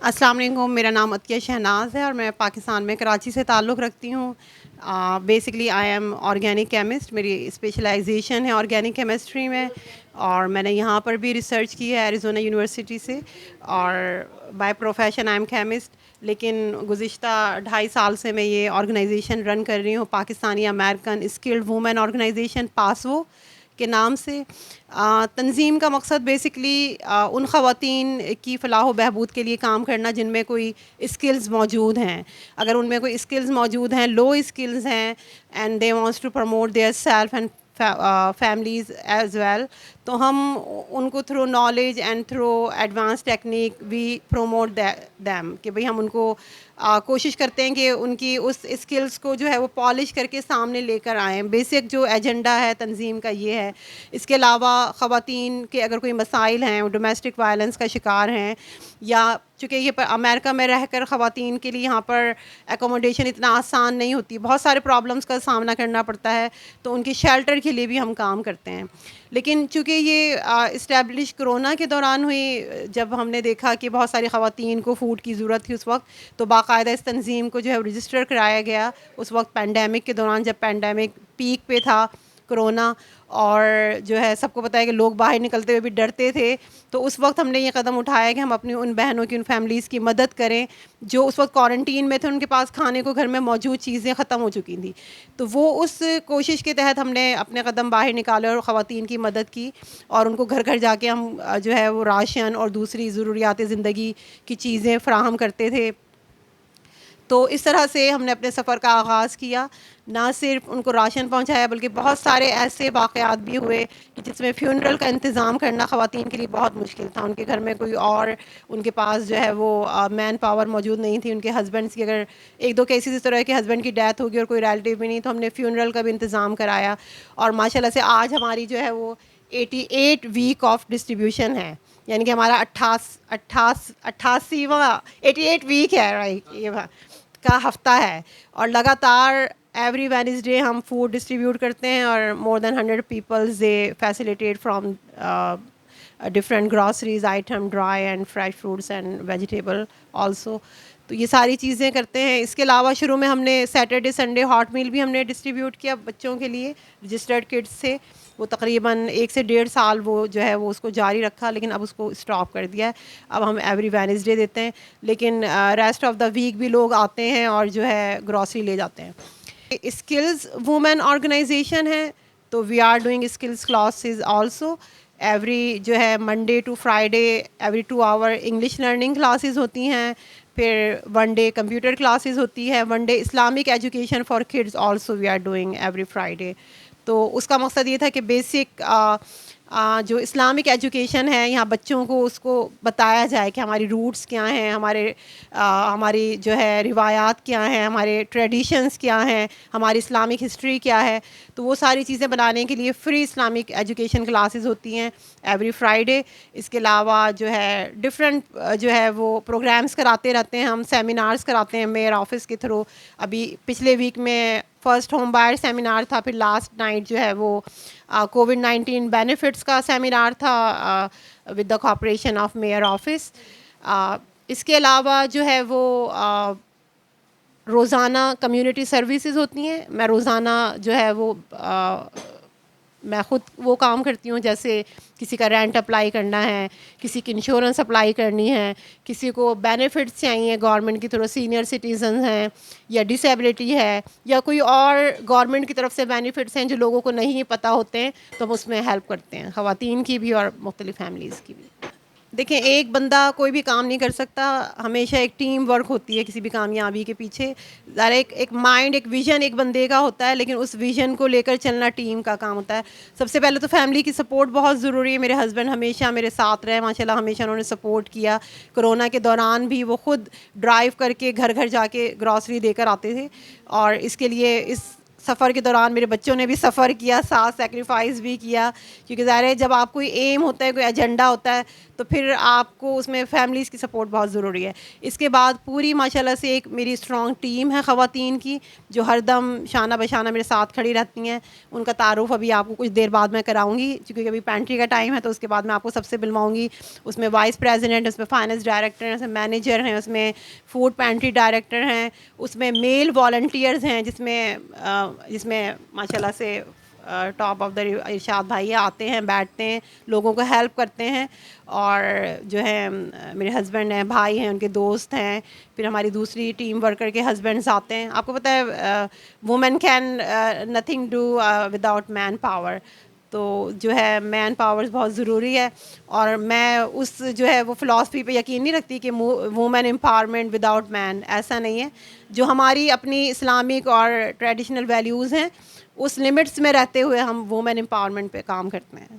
السلام علیکم، میرا نام عطیہ شہناز ہے اور میں پاکستان میں کراچی سے تعلق رکھتی ہوں. Basically I am organic chemist. میری اسپیشلائزیشن ہے آرگینک کیمسٹری میں اور میں نے یہاں پر بھی ریسرچ کی ہے ایریزونا یونیورسٹی سے. اور by profession I am chemist. لیکن گزشتہ 2.5 سال سے میں یہ آرگنائزیشن رن کر رہی ہوں، Pakistani American skilled women organization پاسو کے نام سے. تنظیم کا مقصد بیسکلی ان خواتین کی فلاح و بہبود کے لیے کام کرنا جن میں کوئی اسکلز موجود ہیں. اگر ان میں کوئی اسکلز موجود ہیں، لو اسکلز ہیں، and they wants to promote their self and families as well, تو ہم ان کو through knowledge and through advance technique we promote them, کہ بھئی ہم ان کو کوشش کرتے ہیں کہ ان کی اس اسکلز کو جو ہے وہ پالش کر کے سامنے لے کر آئیں. بیسک جو ایجنڈا ہے تنظیم کا یہ ہے. اس کے علاوہ خواتین کے اگر کوئی مسائل ہیں، وہ ڈومیسٹک وائلنس کا شکار ہیں، یا چونکہ یہ امریکہ میں رہ کر خواتین کے لیے یہاں پر اکوموڈیشن اتنا آسان نہیں ہوتی، بہت سارے پرابلمس کا سامنا کرنا پڑتا ہے، تو ان کی شیلٹر کے لیے بھی ہم کام کرتے ہیں. لیکن چونکہ یہ اسٹیبلش کرونا کے دوران ہوئی، جب ہم نے دیکھا کہ بہت ساری خواتین کو فوڈ کی ضرورت تھی اس وقت، تو باقاعدہ اس تنظیم کو جو ہے رجسٹر کرایا گیا. اس وقت پینڈیمک کے دوران، جب پینڈیمک پیک پہ تھا کرونا، اور جو ہے سب کو پتہ ہے کہ لوگ باہر نکلتے ہوئے بھی ڈرتے تھے، تو اس وقت ہم نے یہ قدم اٹھایا کہ ہم اپنی ان بہنوں کی، ان فیملیز کی مدد کریں جو اس وقت کوارنٹین میں تھے، ان کے پاس کھانے کو گھر میں موجود چیزیں ختم ہو چکی تھیں. تو وہ اس کوشش کے تحت ہم نے اپنے قدم باہر نکالے اور خواتین کی مدد کی، اور ان کو گھر گھر جا کے ہم جو ہے وہ راشن اور دوسری ضروریات زندگی کی چیزیں فراہم کرتے تھے. تو اس طرح سے ہم نے اپنے سفر کا آغاز کیا. نہ صرف ان کو راشن پہنچایا، بلکہ بہت سارے ایسے واقعات بھی ہوئے کہ جس میں فیونرل کا انتظام کرنا خواتین کے لیے بہت مشکل تھا. ان کے گھر میں کوئی اور ان کے پاس جو ہے وہ مین پاور موجود نہیں تھی. ان کے ہسبینڈس کی اگر 1-2 کیسز اس طرح کہ ہسبینڈ کی ڈیتھ ہوگی اور کوئی ریلیٹیو بھی نہیں، تو ہم نے فیونرل کا بھی انتظام کرایا. اور ماشاء اللہ سے آج ہماری جو ہے وہ 88 ویک آف ڈسٹریبیوشن ہے، یعنی کہ ہمارا 88واں 88 ویک ہے، رائٹ، یہ کا ہفتہ ہے. اور لگاتار ایوری وینسڈے ہم فوڈ ڈسٹریبیوٹ کرتے ہیں، اور more than 100 peoples they facilitate from different groceries item, dry and fresh fruits and vegetable also. تو یہ ساری چیزیں کرتے ہیں. اس کے علاوہ شروع میں ہم نے سیٹرڈے سنڈے ہاٹ میل بھی ہم نے ڈسٹریبیوٹ کیا بچوں کے لیے رجسٹرڈ کڈس سے. وہ تقریباً 1 سے 1.5 سال وہ جو ہے وہ اس کو جاری رکھا، لیکن اب اس کو اسٹاپ کر دیا ہے. اب ہم ایوری وینسڈے دیتے ہیں، لیکن ریسٹ آف دا ویک بھی لوگ آتے ہیں اور جو ہے گراسری لے جاتے ہیں. اسکلز وومن آرگنائزیشن ہے، تو we are doing skills classes also. Every جو ہے Monday to Friday every 2 hour English learning classes ہوتی ہیں. پھر 1 ڈے کمپیوٹر کلاسز ہوتی ہے. 1 day Islamic education for kids also we are doing every Friday. تو اس کا مقصد یہ تھا کہ بیسک جو اسلامک ایجوکیشن ہے یہاں بچوں کو اس کو بتایا جائے کہ ہماری روٹس کیا ہیں، ہماری جو ہے روایات کیا ہیں، ہمارے ٹریڈیشنز کیا ہیں، ہماری اسلامک ہسٹری کیا ہے. تو وہ ساری چیزیں بنانے کے لیے فری اسلامک ایجوکیشن کلاسز ہوتی ہیں ایوری فرائیڈے. اس کے علاوہ جو ہے ڈفرینٹ جو ہے وہ پروگرامز کراتے رہتے ہیں. ہم سیمینارز کراتے ہیں میئر آفس کے تھرو. ابھی پچھلے ویک میں فرسٹ ہوم بائر سیمینار تھا، پھر لاسٹ نائٹ جو ہے وہ کووڈ-19 بینیفٹس کا سیمینار تھا with the cooperation of mayor office. اس کے علاوہ جو ہے وہ روزانہ کمیونٹی سروسز ہوتی ہیں. میں روزانہ جو ہے وہ میں خود وہ کام کرتی ہوں، جیسے کسی کا رینٹ اپلائی کرنا ہے، کسی کی انشورنس اپلائی کرنی ہے، کسی کو بینیفٹس چاہیے گورنمنٹ کی طرف، سینئر سٹیزن ہیں یا ڈسیبلٹی ہے، یا کوئی اور گورنمنٹ کی طرف سے بینیفٹس ہیں جو لوگوں کو نہیں پتہ ہوتے ہیں، تو ہم اس میں ہیلپ کرتے ہیں، خواتین کی بھی اور مختلف فیملیز کی بھی. دیکھیں، ایک بندہ کوئی بھی کام نہیں کر سکتا. ہمیشہ ایک ٹیم ورک ہوتی ہے کسی بھی کامیابی کے پیچھے. ذرا ایک مائنڈ، ایک ویژن ایک بندے کا ہوتا ہے، لیکن اس ویژن کو لے کر چلنا ٹیم کا کام ہوتا ہے. سب سے پہلے تو فیملی کی سپورٹ بہت ضروری ہے. میرے ہسبینڈ ہمیشہ میرے ساتھ رہے ماشاء اللہ، ہمیشہ انہوں نے سپورٹ کیا. کرونا کے دوران بھی وہ خود ڈرائیو کر کے گھر گھر جا کے گراسری دے کر آتے تھے، اور اس کے لیے اس سفر کے دوران میرے بچوں نے بھی سفر کیا، ساتھ سیکریفائز بھی کیا، کیونکہ ظاہر ہے جب آپ کوئی ایم ہوتا ہے، کوئی ایجنڈا ہوتا ہے، تو پھر آپ کو اس میں فیملیز کی سپورٹ بہت ضروری ہے. اس کے بعد پوری ماشاء اللہ سے ایک میری اسٹرانگ ٹیم ہے خواتین کی، جو ہر دم شانہ بشانہ میرے ساتھ کھڑی رہتی ہیں. ان کا تعارف ابھی آپ کو کچھ دیر بعد میں کراؤں گی، کیونکہ ابھی پینٹری کا ٹائم ہے، تو اس کے بعد میں آپ کو سب سے ملواؤں گی. اس میں وائس پریزیڈنٹ، اس میں فائننس ڈائریکٹر ہیں، اس میں مینیجر ہیں، اس میں فوڈ پینٹری ڈائریکٹر ہیں، اس میں میل والنٹیئرز ہیں، جس میں ماشاء اللہ سے ٹاپ آف دا ارشاد بھائی آتے ہیں، بیٹھتے ہیں، لوگوں کو ہیلپ کرتے ہیں. اور جو ہے میرے ہسبینڈ ہیں، بھائی ہیں، ان کے دوست ہیں، پھر ہماری دوسری ٹیم ورکر کے ہسبینڈز آتے ہیں. آپ کو پتہ ہے women can nothing do without man power. تو جو ہے مین پاور بہت ضروری ہے، اور میں اس جو ہے وہ فلاسفی پہ یقین نہیں رکھتی کہ وومن امپاورمنٹ وداؤٹ مین، ایسا نہیں ہے. جو ہماری اپنی اسلامک اور ٹریڈیشنل ویلیوز ہیں، اس لمٹس میں رہتے ہوئے ہم وومن امپاورمنٹ پہ کام کرتے ہیں.